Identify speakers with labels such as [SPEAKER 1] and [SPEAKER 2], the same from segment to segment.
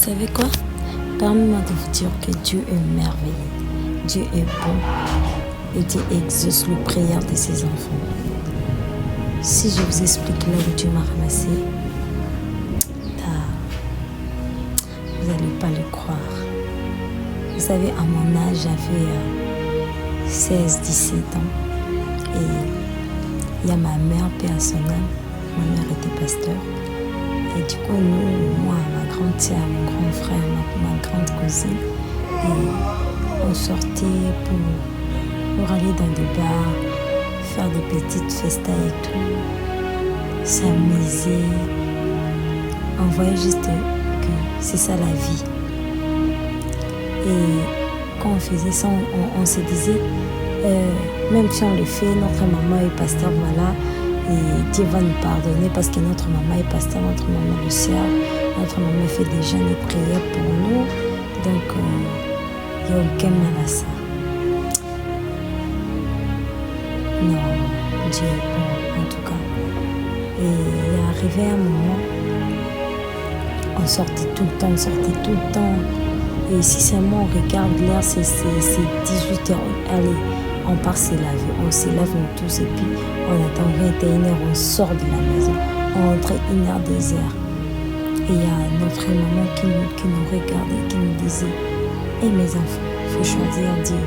[SPEAKER 1] savez quoi? Permettez-moi de vous dire que Dieu est merveilleux, Dieu est bon et Dieu exauce les prières de ses enfants. Si je vous explique là où Dieu m'a ramassé, vous n'allez pas le croire. Vous savez, à mon âge, j'avais 16-17 ans et il y a ma mère, paix à son âme. Ma mère était pasteur. Et du coup, moi, ma grande sœur, mon grand frère, ma grande cousine, et on sortait pour aller dans des bars, faire des petites festas et tout, s'amuser. On voyait juste que c'est ça la vie. Et quand on faisait ça, on se disait, même si on le fait, notre maman est pasteur, voilà. Et Dieu va nous pardonner parce que notre maman est pasteur, notre maman le sert, notre maman fait des jeûnes et prières pour nous. Donc, il n'y a aucun mal à ça. Non, Dieu est bon, en tout cas. Et il est arrivé un moment, on sortait tout le temps. Et si seulement on regarde l'heure, c'est 18h. Allez, on part se laver, on se lave nous tous et puis on attend 21h, on sort de la maison, on rentre 1h, 2h. Et il y a notre maman qui nous regardait, qui nous disait, mes enfants, il faut choisir Dieu.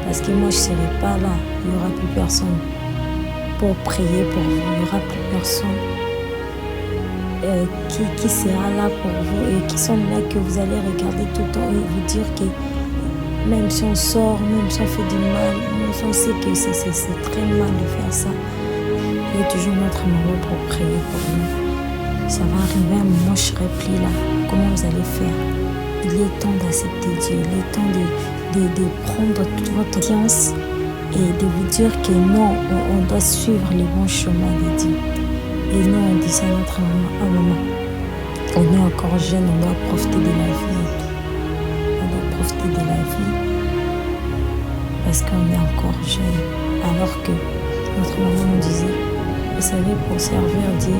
[SPEAKER 1] Parce que moi je ne serai pas là, il n'y aura plus personne pour prier pour vous, il n'y aura plus personne qui sera là pour vous et qui sont là que vous allez regarder tout le temps et vous dire que même si on sort, même si on fait du mal, même si on sait que c'est très mal de faire ça, il y a toujours notre maman pour prier pour nous. Ça va arriver un moment, je serai plus là. Comment vous allez faire? Il est temps d'accepter Dieu, il est temps de prendre toute votre confiance et de vous dire que non, on doit suivre les bons chemins de Dieu. Et nous, on dit ça à notre maman. On est encore jeune, on doit profiter de la vie. On doit profiter de la vie parce qu'on est encore jeune. Alors que notre maman nous disait, vous savez, pour servir Dieu,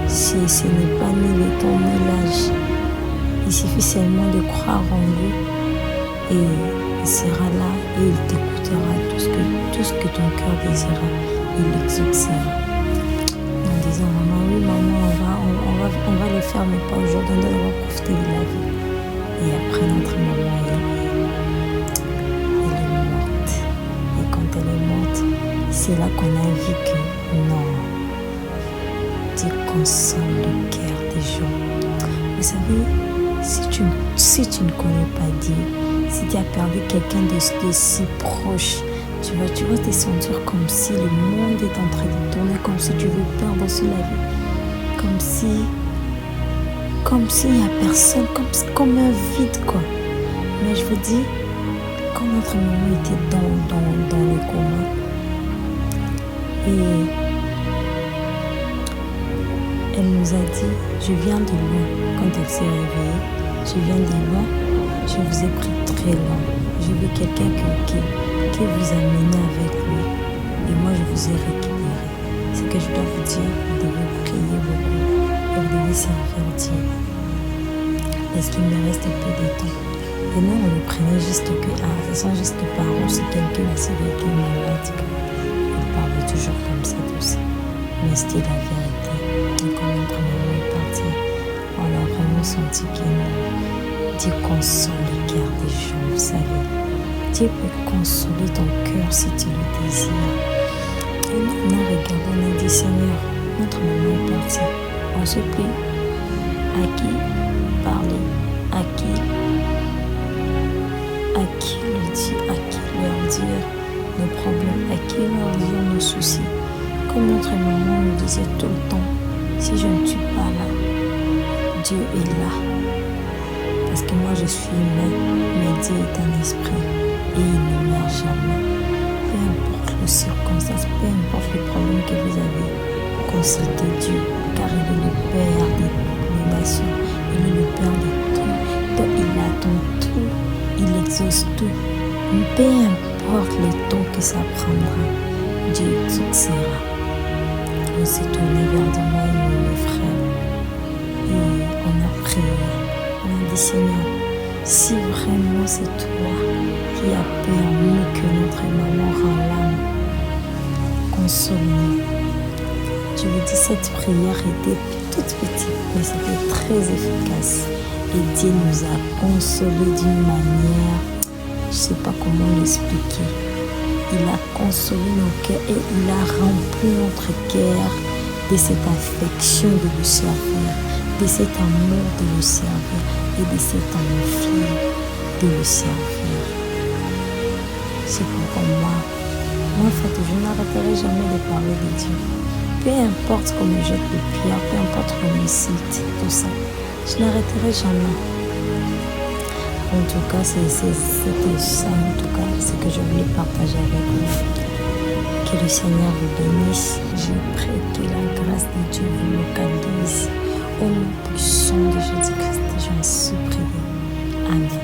[SPEAKER 1] ce n'est pas ni le temps ni l'âge. Il suffit seulement de croire en lui et il sera là et il t'écoutera tout ce que ton cœur désira. Il l'exaucera. En disant, maman, oui, maman, on va le faire, mais pas aujourd'hui, on doit profiter de la vie. Et après, notre maman, elle est morte. Et quand elle est morte, c'est là qu'on a vu que non, Dieu console le cœur des gens. Vous savez, si tu ne connais pas Dieu, si tu as perdu quelqu'un de si proche, tu vas te sentir comme si le monde est en train de tourner, comme si tu veux perdre sur la vie, comme s'il n'y a personne, comme un vide, quoi. Mais je vous dis, quand notre maman était dans le coma, et elle nous a dit, je viens de loin. Quand elle s'est réveillée, je viens de loin, je vous ai pris très loin. J'ai vu quelqu'un qui vous a mené avec lui. Et moi, je vous ai récupéré. Ce que je dois vous dire, vous devez prier beaucoup. Et vous devez servir Dieu. Parce qu'il me reste peu de temps. Et nous, on le prenait juste que, ce sont juste paroles. C'est quelqu'un qui est malade. Il parle toujours comme ça, tout ça. Mais c'était la vérité. Et quand notre maman est partie, on a vraiment senti que Dieu console les cœurs des gens, vous savez. Dieu peut consoler ton cœur si tu le désires. Et nous, on a regardé, on a dit, Seigneur, notre maman est partie. On se prie. À qui parler? À qui le dire? À qui leur dire nos problèmes? À qui leur dire nos soucis? Comme notre maman nous disait tout le temps, si je ne suis pas là, Dieu est là. Parce que moi je suis humain, mais Dieu est un esprit et il ne meurt jamais. Peu importe les circonstances, peu importe les problèmes que vous avez, consultez Dieu, car il est le Père des nations, il est le Père de tout, donc il attend tout, il exauce tout. Peu importe le temps que ça prendra, Dieu exaucera. On s'est tourné vers moi et mes frères et on a prié. Seigneur, si vraiment c'est toi qui as permis que notre maman rend l'âme, console-nous. Je vous dis, cette prière était toute petite, mais c'était très efficace. Et Dieu nous a consolés d'une manière, je ne sais pas comment l'expliquer. Il a consolé nos cœurs et il a rempli notre cœur de cette affection de le servir, de cet amour de le servir et de cette envie de le servir. C'est pourquoi moi, Fatou, je n'arrêterai jamais de parler de Dieu. Peu importe comment je jette les pierres, peu importe comment je cite, tout ça, je n'arrêterai jamais. En tout cas, c'était ça, en tout cas, ce que je voulais partager avec vous. Que le Seigneur vous bénisse. Je prie que la grâce de Dieu vous localise. Au nom puissant de Jésus-Christ, j'en supplie. Amen.